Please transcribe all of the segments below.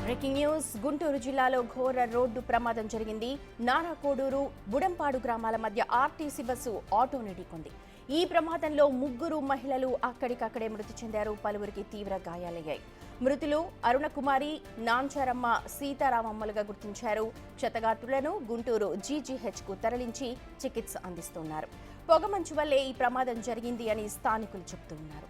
Breaking news Guntur జిల్లాలో ఘోర road ప్రమాదం జరిగింది. నారాకోడూరు బుడంపాడు గ్రామాల మధ్య ఆర్టీసీ బస్సు ఆటోని ఢీకొంది. ఈ ప్రమాదంలో 3 మహిళలు అక్కడికక్కడే మృతి చెందారు. పలువురికి తీవ్ర గాయాలయ్యాయి. మృతులు అరుణకుమారి, నాంచారమ్మ, సీతారామమ్మలుగా గుర్తించారు. క్షతగాత్రులను గుంటూరు జీజీహెచ్కు తరలించి చికిత్స అందిస్తున్నారు. పొగమంచు వల్లే ఈ ప్రమాదం జరిగింది అని స్థానికులు చెబుతున్నారు.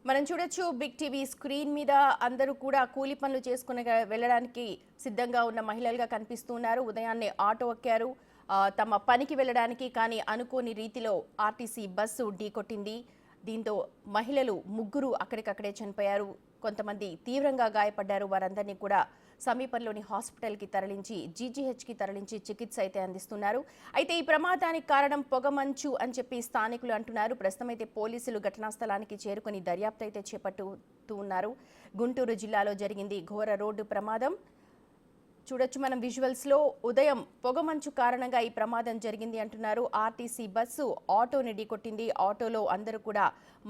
మనం చూడొచ్చు బిగ్ టీవీ స్క్రీన్ మీద అందరూ కూడా కూలి పనులు చేసుకుని వెళ్ళడానికి సిద్ధంగా ఉన్న మహిళలుగా కనిపిస్తున్నారు. ఉదయాన్నే ఆటో ఎక్కారు తమ పనికి వెళ్ళడానికి. కానీ అనుకోని రీతిలో ఆర్టీసీ బస్సు ఢీకొట్టింది. దీంతో మహిళలు 3 అక్కడికక్కడే చనిపోయారు. కొంతమంది తీవ్రంగా గాయపడ్డారు. వారందరినీ కూడా సమీపంలోని హాస్పిటల్కి తరలించి జీజీహెచ్కి తరలించి చికిత్స అయితే అందిస్తున్నారు. అయితే ఈ ప్రమాదానికి కారణం పొగమంచు అని చెప్పి స్థానికులు అంటున్నారు. ప్రస్తుతం అయితే పోలీసులు ఘటనా స్థలానికి చేరుకుని దర్యాప్తు అయితే చేపడుతూ ఉన్నారు. గుంటూరు జిల్లాలో జరిగింది ఘోర రోడ్డు ప్రమాదం. చూడొచ్చు మనం విజువల్స్లో. ఉదయం పొగమంచు కారణంగా ఈ ప్రమాదం జరిగింది అంటున్నారు. ఆర్టీసీ బస్సు ఆటోని ఢీకొట్టింది. ఆటోలో అందరూ కూడా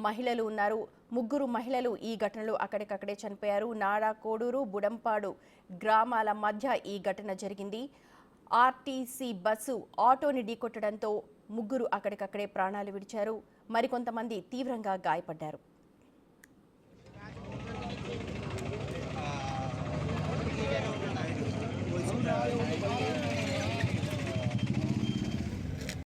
మహిళలు ఉన్నారు. 3 మహిళలు ఈ ఘటనలో అక్కడికక్కడే చనిపోయారు. నారాకోడూరు బుడంపాడు గ్రామాల మధ్య ఈ ఘటన జరిగింది. ఆర్టీసీ బస్సు ఆటోని ఢీకొట్టడంతో 3 అక్కడికక్కడే ప్రాణాలు విడిచారు. మరికొంతమంది తీవ్రంగా గాయపడ్డారు. Thank you.